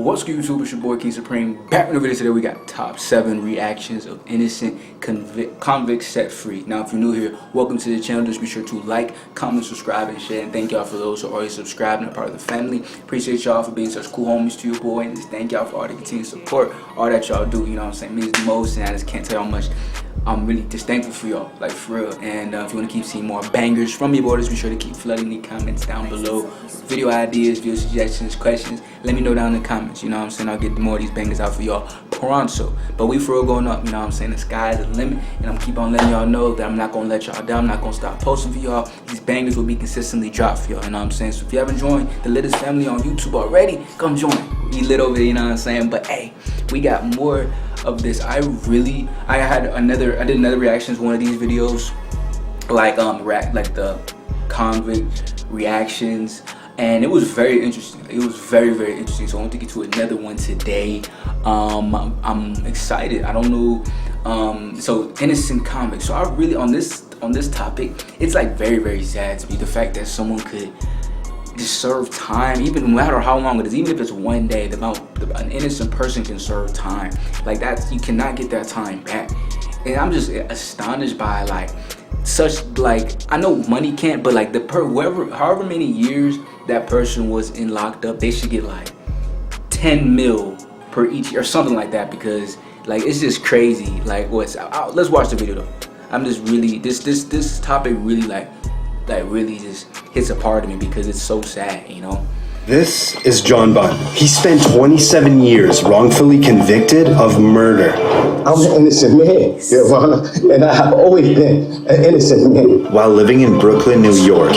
What's good, YouTube? It's your boy KingSupreme. Back in the video today, we got top 7 reactions of innocent convicts set free. Now, if you're new here, welcome to the channel. Just be sure to like, comment, subscribe, and share. And thank y'all for those who are already subscribed and are part of the family. Appreciate y'all for being such cool homies to your boy. And just thank y'all for all the continued support, all that y'all do. You know what I'm saying? Means the most. And I just can't tell how much I'm really just thankful for y'all, like for real. And if you want to keep seeing more bangers from your boys, be sure to keep flooding the comments down below. Video ideas, video suggestions, questions, let me know down in the comments. You know what I'm saying? I'll get more of these bangers out for y'all pronto. But we for real going up, you know what I'm saying? The sky's the limit, and I'm keep on letting y'all know that I'm not gonna let y'all down. I'm not gonna stop posting for y'all. These bangers will be consistently dropped for y'all, you know what I'm saying? So if you haven't joined the latest family on YouTube already, come join. We lit over there, you know what I'm saying? But hey, we got more of this. I did another reaction to one of these videos, like the convict reactions, and it was very interesting. It was very interesting. So I want to get to another one today. I'm excited. I don't know. So innocent convicts. So I really on this topic, it's like very sad to me, the fact that someone could just serve time, even no matter how long it is, even if it's one day. An innocent person can serve time like that. You cannot get that time back, and I'm just astonished by I know money can't, but like however many years that person was in locked up, they should get like 10 mil per each year or something like that, because like it's just crazy. Like let's watch the video though. I'm just really this topic really really just hits a part of me because it's so sad, you know. This is John Bunn. He spent 27 years wrongfully convicted of murder. I'm an innocent man, and I have always been an innocent man. While living in Brooklyn, New York,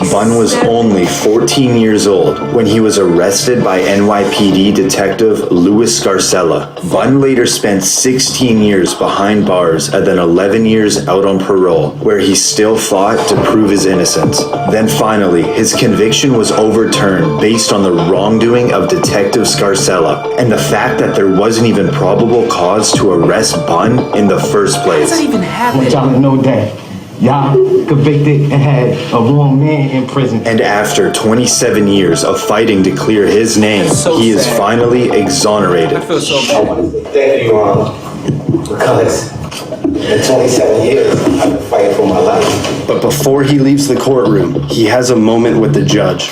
Bunn was only 14 years old when he was arrested by NYPD detective Louis Scarcella. Bunn later spent 16 years behind bars and then 11 years out on parole, where he still fought to prove his innocence. Then finally, his conviction was overturned based on the wrongdoing of Detective Scarcella and the fact that there wasn't even probable cause to arrest Bunn in the first place. What's that even happen? I want y'all to know that y'all convicted and had a wrong man in prison. And after 27 years of fighting to clear his name, he is finally exonerated. I feel so bad. Thank you, because in 27 years, I've been fighting for my life. But before he leaves the courtroom, he has a moment with the judge.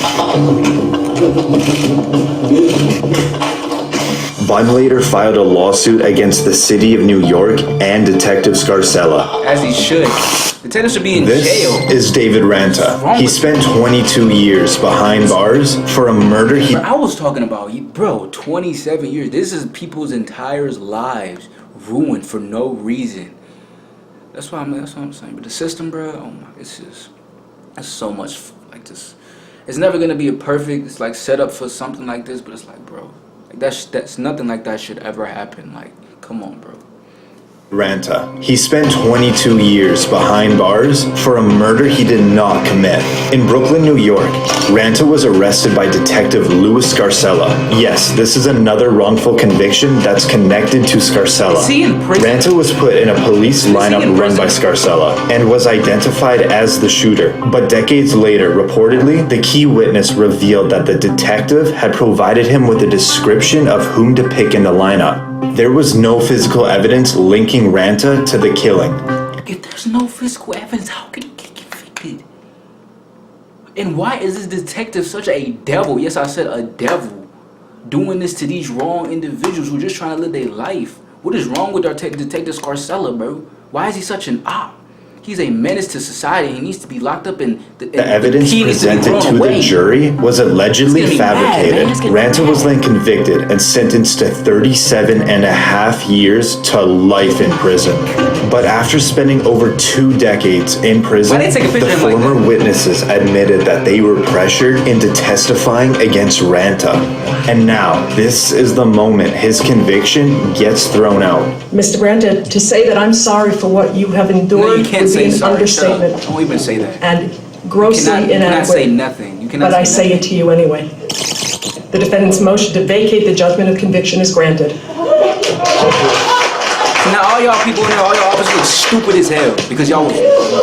Bunn later filed a lawsuit against the city of New York and Detective Scarcella. As he should. Detective should be in jail. This is David Ranta. He spent 22 years behind bars for a murder I was talking about, bro, 27 years. This is people's entire lives ruined for no reason. That's what I'm saying. But the system, bro, oh my, it's so much like this. It's never gonna be a perfect, it's like set up for something like this, but it's like, bro, like that's nothing like that should ever happen. Like, come on, bro. Ranta. He spent 22 years behind bars for a murder he did not commit. In Brooklyn, New York, Ranta was arrested by Detective Louis Scarcella. Yes, this is another wrongful conviction that's connected to Scarcella. Is he in prison? Ranta was put in a police lineup run by Scarcella and was identified as the shooter. But decades later, reportedly, the key witness revealed that the detective had provided him with a description of whom to pick in the lineup. There was no physical evidence linking Ranta to the killing. If there's no physical evidence, how can he get convicted? And why is this detective such a devil? Yes, I said a devil. Doing this to these wrong individuals who are just trying to live their life. What is wrong with our Detective Scarcella, bro? Why is he such an op? He's a menace to society. He needs to be locked up in the evidence presented to the jury was allegedly fabricated. Ranta was then convicted and sentenced to 37.5 years to life in prison. But after spending over 2 decades in prison, the former witnesses admitted that they were pressured into testifying against Ranta. And now, this is the moment his conviction gets thrown out. Mr. Ranta, to say that I'm sorry for what you have endured would be an understatement. Don't even say that. And grossly inadequate. You cannot say nothing. You cannot. But I say it to you anyway. The defendant's motion to vacate the judgment of conviction is granted. Now all y'all people in there, all y'all officers look stupid as hell because y'all was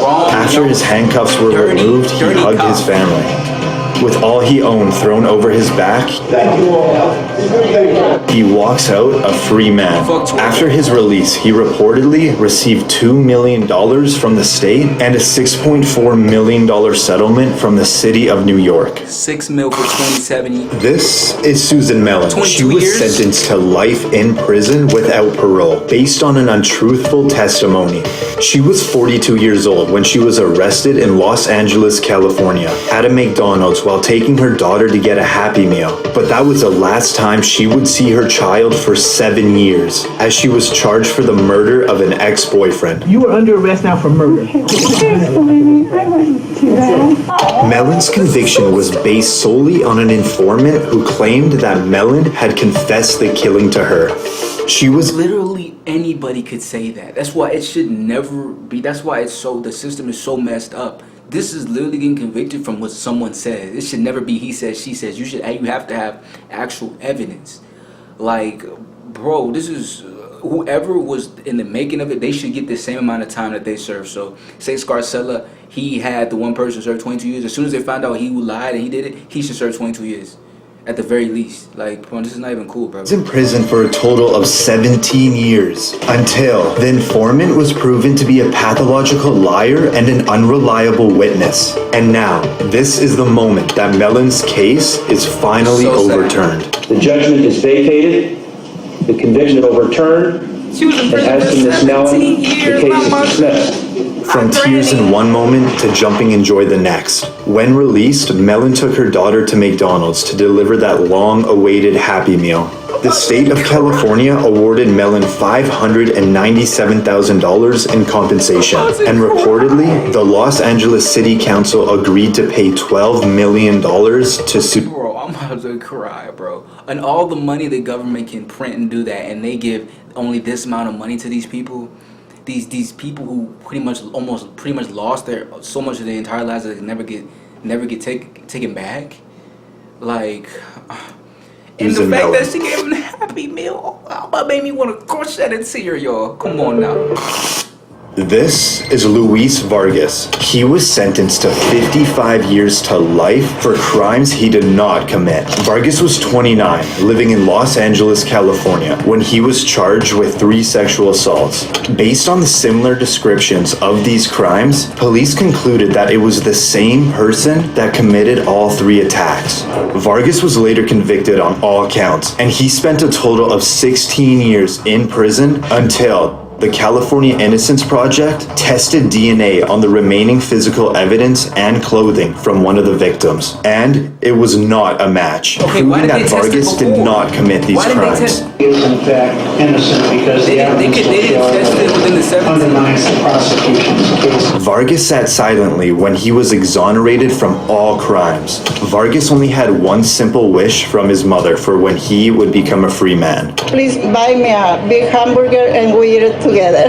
wrong. After his handcuffs were removed, he hugged his family. With all he owned thrown over his back, Thank you all. he walks out a free man. After his release, he reportedly received $2 million from the state and a $6.4 million settlement from the city of New York. 6 mil for 2070. This is Susan Mellen. She 22 was years? sentenced to life in prison without parole based on an untruthful testimony. She was 42 years old when she was arrested in Los Angeles, California, at a McDonald's while taking her daughter to get a Happy Meal. But that was the last time she would see her child for 7 years, as she was charged for the murder of an ex-boyfriend. You are under arrest now for murder. Mellen's conviction was based solely on an informant who claimed that Mellen had confessed the killing to her. She was Literally anybody could say that. That's why it should never be. That's why the system is so messed up. This is literally getting convicted from what someone says. It should never be he says, she says. You have to have actual evidence. Like, bro, this is whoever was in the making of it. They should get the same amount of time that they served. So, say Scarcella, he had the one person serve 22 years. As soon as they found out he lied and he did it, he should serve 22 years. At the very least. Like, bro, this is not even cool, bro. was in prison for a total of 17 years until the informant was proven to be a pathological liar and an unreliable witness. And now, this is the moment that Mellen's case is finally So sad. overturned. The judgment is vacated, the conviction overturned, She was in and prison as for to Ms. Mellen, 17 the years, case Mama. is dismissed. From tears in one moment to jumping in joy the next. When released, Mellen took her daughter to McDonald's to deliver that long-awaited Happy Meal. The state of California awarded Mellen $597,000 in compensation, and reportedly, the Los Angeles City Council agreed to pay $12 million to sue. Bro, I'm about to cry, bro. And all the money the government can print and do that, and they give only this amount of money to these people. These people who pretty much lost so much of their entire lives that they never get taken back. Like, and the fact that she gave him a Happy Meal, that made me want to crush that into her, y'all. Come on now. This is Luis Vargas. He was sentenced to 55 years to life for crimes he did not commit. Vargas was 29, living in Los Angeles, California, when he was charged with 3 sexual assaults. Based on the similar descriptions of these crimes, police concluded that it was the same person that committed all 3 attacks. Vargas was later convicted on all counts, and he spent a total of 16 years in prison until the California Innocence Project tested DNA on the remaining physical evidence and clothing from one of the victims, and it was not a match, Okay, why proving did they that test it Vargas did before? not commit these Why did they crimes. test? is in fact innocent because the evidence They didn't test it within the 17 undermines the prosecution's case. Vargas sat silently when he was exonerated from all crimes. Vargas only had one simple wish from his mother for when he would become a free man. Please buy me a big hamburger and we eat it together.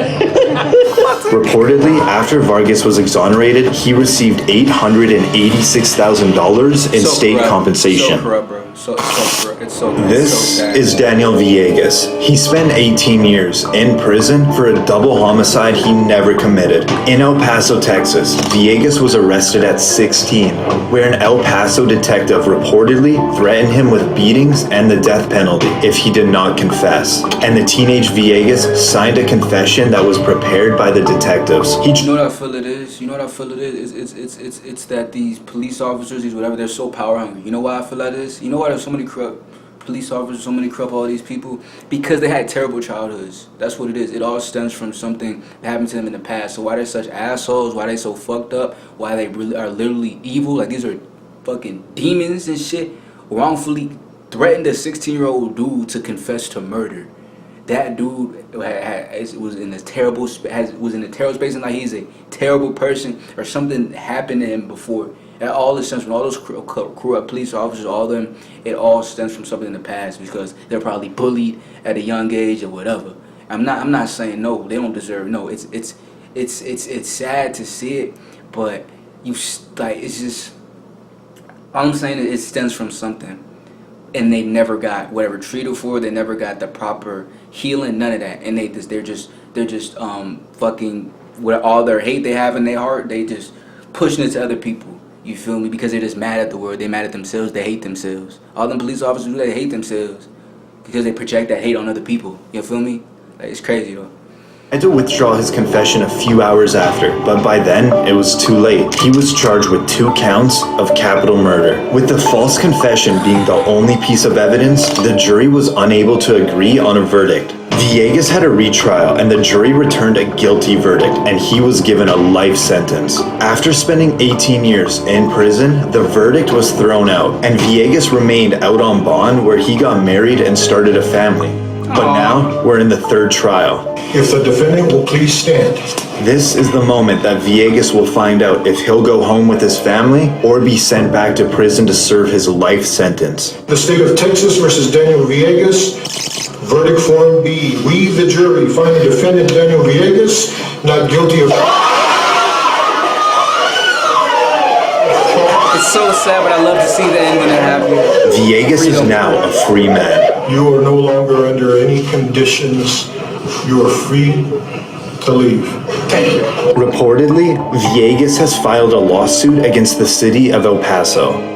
Reportedly, after Vargas was exonerated, he received $886,000 in So state corrupt. compensation. So corrupt, bro. So corrupt. It's so This sad. is Daniel Villegas. He spent 18 years in prison for a double homicide he never committed. In El Paso, Texas, Villegas was arrested at 16, where an El Paso detective reportedly threatened him with beatings and the death penalty if he did not confess. And the teenage Villegas signed a confession that was prepared by the detectives. You know what I feel it is? You know what I feel it is? It's that these police officers, these whatever, they're so power hungry. You know why I feel that is? You know why there's so many corrupt police officers, so many corrupt all these people? Because they had terrible childhoods. That's what it is. It all stems from something that happened to them in the past. So why they're such assholes, why they so fucked up, why they really are literally evil, like these are fucking demons and shit, wrongfully threatened a 16-year-old dude to confess to murder. That dude was in a terrible space, and like he's a terrible person or something happened to him before. And all this stems from all those corrupt police officers, all of them. It all stems from something in the past because they're probably bullied at a young age or whatever. I'm not saying no, they don't deserve no. It's sad to see it, but it's just. All I'm saying is it stems from something. And they never got whatever treated for. They never got the proper healing. None of that. And they're just fucking with all their hate they have in their heart. They just pushing it to other people. You feel me? Because they're just mad at the world. They're mad at themselves. They hate themselves. All them police officers do that, they hate themselves because they project that hate on other people. You feel me? Like, it's crazy though. Had to withdraw his confession a few hours after, but by then, it was too late. He was charged with 2 counts of capital murder. With the false confession being the only piece of evidence, the jury was unable to agree on a verdict. Villegas had a retrial and the jury returned a guilty verdict and he was given a life sentence. After spending 18 years in prison, the verdict was thrown out and Villegas remained out on bond where he got married and started a family. But now, we're in the 3rd trial. If the defendant will please stand. This is the moment that Villegas will find out if he'll go home with his family or be sent back to prison to serve his life sentence. The state of Texas versus Daniel Villegas. Verdict form B. We, the jury, find the defendant Daniel Villegas not guilty of... It's so sad, but I love to see the end when it happens. Villegas is now a free man. You are no longer under any conditions. You are free to leave. Reportedly, Villegas has filed a lawsuit against the city of El Paso.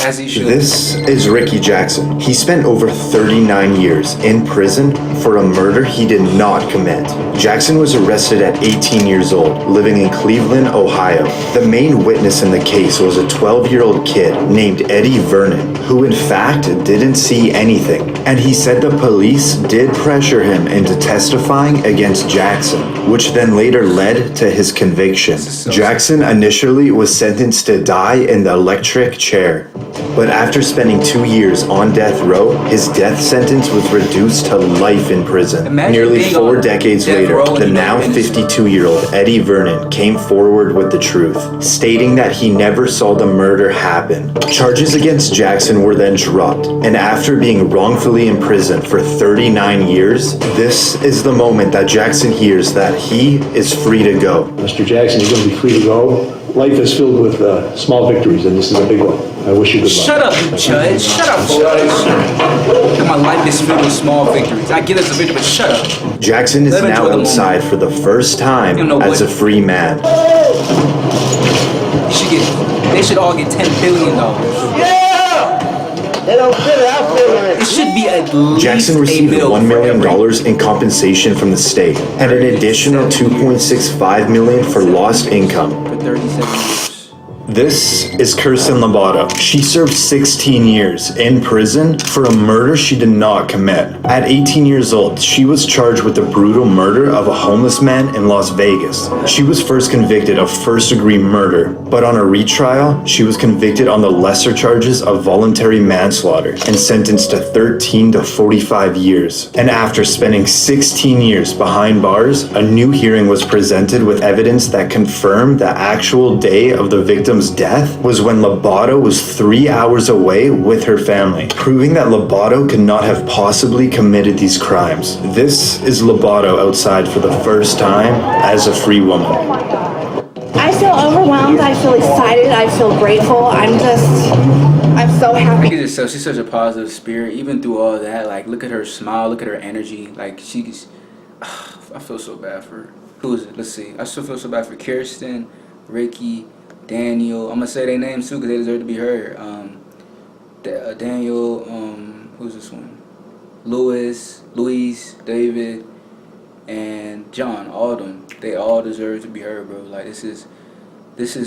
As he should. This is Ricky Jackson. He spent over 39 years in prison for a murder he did not commit. Jackson was arrested at 18 years old, living in Cleveland, Ohio. The main witness in the case was a 12-year-old kid named Eddie Vernon, who in fact didn't see anything. And he said the police did pressure him into testifying against Jackson, which then later led to his conviction. Jackson initially was sentenced to die in the electric chair. But after spending 2 years on death row, his death sentence was reduced to life in prison. Nearly 4 decades later, the now 52-year-old Eddie Vernon came forward with the truth, stating that he never saw the murder happen. Charges against Jackson were then dropped, and after being wrongfully imprisoned for 39 years, this is the moment that Jackson hears that he is free to go. Mr. Jackson, you're going to be free to go. Life is filled with small victories, and this is a big one. I wish you good luck. Shut up, Judge. Shut up, boy. My life is filled with small victories. I get it's a victory, but shut up. Jackson is now outside for the first time as a free man. They should all get $10 billion. They don't feel it, I feel it. It should be at least Jackson received $1 million in compensation from the state and an additional $2.65 million for lost income. For 37 years. This is Kirsten Lobato. She served 16 years in prison for a murder she did not commit. At 18 years old, she was charged with the brutal murder of a homeless man in Las Vegas. She was first convicted of first-degree murder, but on a retrial, she was convicted on the lesser charges of voluntary manslaughter and sentenced to 13 to 45 years. And after spending 16 years behind bars, a new hearing was presented with evidence that confirmed the actual day of the victim's death was when Lobato was 3 hours away with her family, proving that Lobato could not have possibly committed these crimes. This is Lobato outside for the first time as a free woman. I feel overwhelmed, I feel excited, I feel grateful, I'm so happy. She's such a positive spirit, even through all that. Like, look at her smile, look at her energy. Like, I feel so bad for her. Who is it? Let's see. I still feel so bad for Kirsten, Ricky, Daniel. I'm gonna say their names too because they deserve to be heard. Daniel, who's this one? Luis, David, and John. All of them. They all deserve to be heard, bro. Like, this is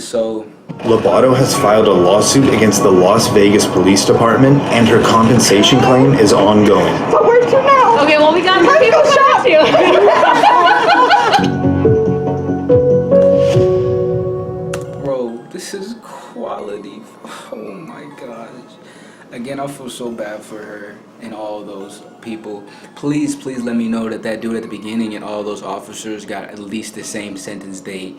so. Lobato has filed a lawsuit against the Las Vegas Police Department, and her compensation claim is ongoing. So where's your mouth? Okay, well, we got more people to shop you. Bro, this is quality. Oh my gosh. Again, I feel so bad for her and all those people. Please let me know that dude at the beginning and all those officers got at least the same sentence the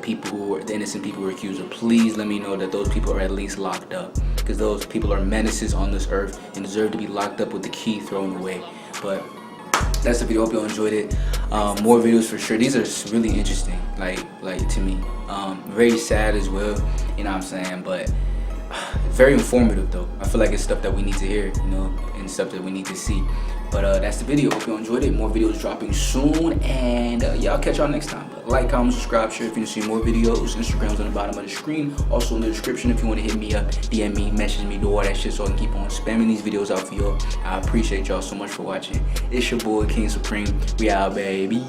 people who were the innocent people who were accused of. Please let me know that those people are at least locked up, because those people are menaces on this earth and deserve to be locked up with the key thrown away. But that's the video. Hope you all enjoyed it. More videos for sure. These are really interesting, like to me. Very sad as well, you know what I'm saying? But very informative though. I feel like it's stuff that we need to hear, you know, and stuff that we need to see. But that's the video. Hope you enjoyed it. More videos dropping soon, and yeah, I'll catch y'all next time. Like, comment, subscribe, share if you want to see more videos. Instagram's on the bottom of the screen, also in the description if you want to hit me up, DM me, message me, do all that shit so I can keep on spamming these videos out for y'all. I appreciate y'all so much for watching. It's your boy KingSupreme. We out, baby.